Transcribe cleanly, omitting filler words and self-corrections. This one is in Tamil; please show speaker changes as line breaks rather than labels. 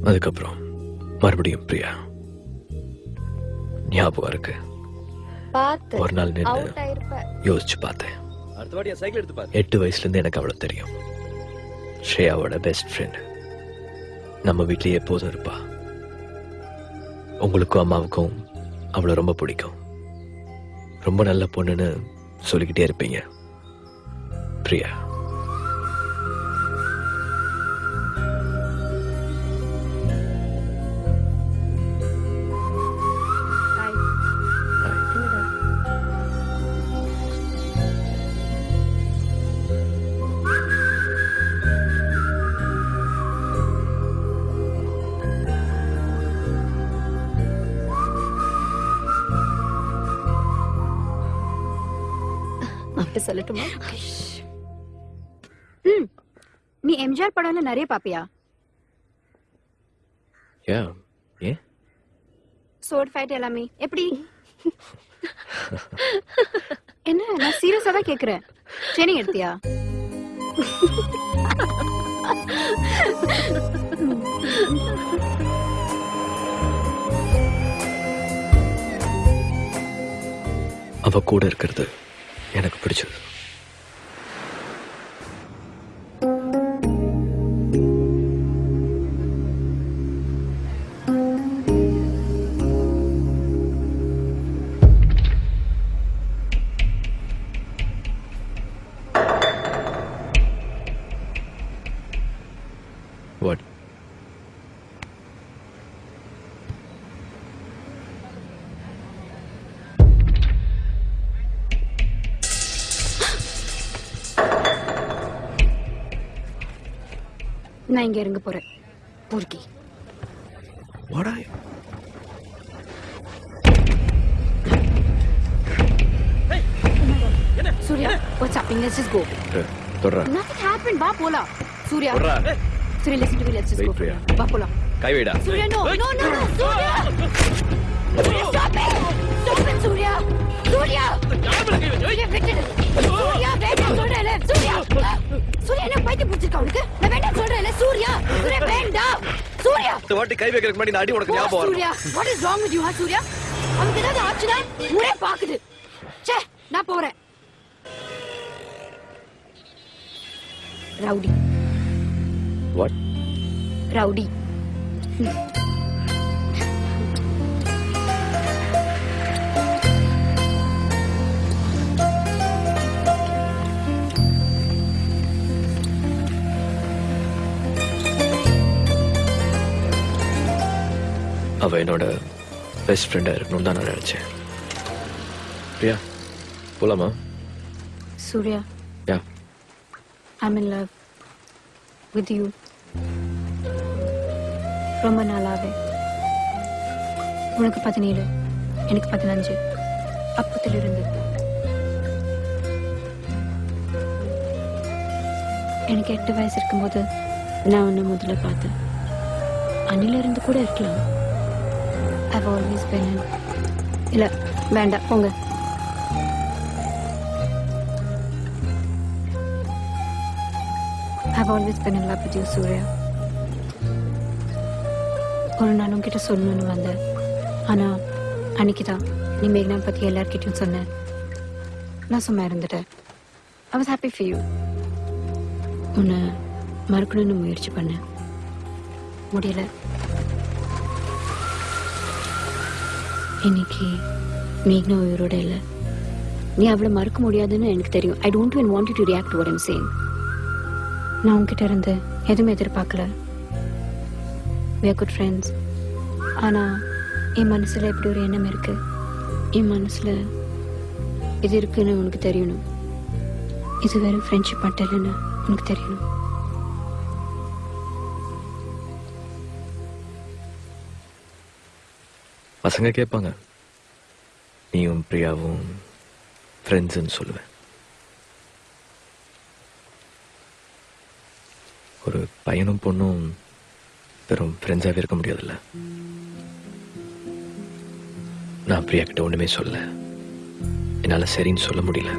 அதுக்கப்புறம் மறுபடியும் பிரியா ஞாபகம் இருக்கு. ஒரு நாள் நின்று யோசிச்சு பார்த்தேன். 8 வயசுல இருந்து எனக்கு அவளை தெரியும். ஸ்ரேயாவோட பெஸ்ட் ஃப்ரெண்ட். நம்ம வீட்லயே எப்போதும் இருப்பா. உங்களுக்கும் அம்மாவுக்கும் அவளை ரொம்ப பிடிக்கும். ரொம்ப நல்ல பொண்ணுன்னு சொல்லிக்கிட்டே இருப்பீங்க. பிரியா.
சொல்லட்டுமா? நீ எம்ஜிஆர் படம்ல நிறைய பாப்பியா? சோர்ட் ஃபைட் எல்லாமே எப்படி? என்ன நான் சீரியஸா தான் கேக்குறேன். ட்ரெயினிங் எடுத்தியா?
அவ கூட இருக்கிறது எனக்கு பிடிச்சது. What?
நான் இங்க இறங்க போறேன். பொறுக்கி.
What are you?
Hey!
Surya, what's happening? Let's just go.
Torra.
Nothing happened. Va pola. Surya.
Torra.
Surya, listen to me. Let's just
Wait,
go.
Priya.
Va pola.
Kai veda.
Surya, no. No, no, no. Surya! Surya, stop it! Stop it, Surya! Surya! Surya, விட்டுடு. Surya, வேண்டாம் சொல்றேன்ல. Surya! Surya, என்ன பைத்தியம் பிடிச்சிருக்கா உனக்கு? நான் வேண்டாம் சொல்றேன்ல. Surya! Surya, வேண்டாம். Surya!
இந்த வாட்டி கை வைக்கிறதுக்கு முன்னாடி நான் அடி உனக்கு ஞாபகம் வரும்.
Surya, what is wrong with you, Surya? அவனுக்கு ஏதாவது ஆச்சுனா ஊரே பாக்குது. ச்சே, நான் போறேன். ரவுடி.
What?
ரவுடி.
அவ என்னோட பெஸ்ட் ஃப்ரெண்டா இருக்கணும்னு தான் நான் நினைச்சேன். பிரியா, போலாமா?
Surya.
Yeah.
I'm in love with you. ரொம்ப நாளாவே. உனக்கு 17, எனக்கு 15. அப்பத்திலிருந்து எனக்கு 8 வயசு இருக்கும்போது நான் உன்னை முதல்ல பார்த்தேன். அன்னில இருந்து கூட இருக்கலாம். I've always been in. இல்ல வேண்டாம் போங்க. I've always been in love with you, Surya. ஒரு நாள் உன்கிட்ட சொல்லணும்னு வந்தேன். ஆனா அன்னைக்குதான் நீ மேக்னா பத்தி எல்லார்கிட்டையும் சொன்ன. நான் சும்மா இருந்துட்டேன். I was happy for you. உன்னை மறக்கணும்னு முயற்சி பண்ணேன். முடியல. இன்னைக்கு மேக்னா உயிரோட இல்லை. நீ அவளை மறக்க முடியாதுன்னு எனக்கு தெரியும். I don't even want you to react to what I'm saying. நான் உன்கிட்ட இருந்து எதுவுமே எதிர்பார்க்கல. We are good friends. ஆனா என் மனசுல இப்படி ஒரு எண்ணம் இருக்கு. என் மனசுல இது இருக்குன்னு உனக்கு தெரியணும். இது வெறும் ஃப்ரெண்ட்ஷிப் மட்டும் இல்லைன்னு உனக்கு தெரியணும்.
பசங்க கேட்பாங்க, நீயும் பிரியாவும் ஃப்ரெண்ட்ஸ்ன்னு சொல்லுவேன். ஒரு பையனும் பொண்ணும் வெறும் ஃப்ரெண்ட்ஸாகவே இருக்க முடியாதுல்ல. நான் பிரியா கிட்ட ஒண்ணுமே சொல்ல. என்னால சரின்னு சொல்ல முடியல.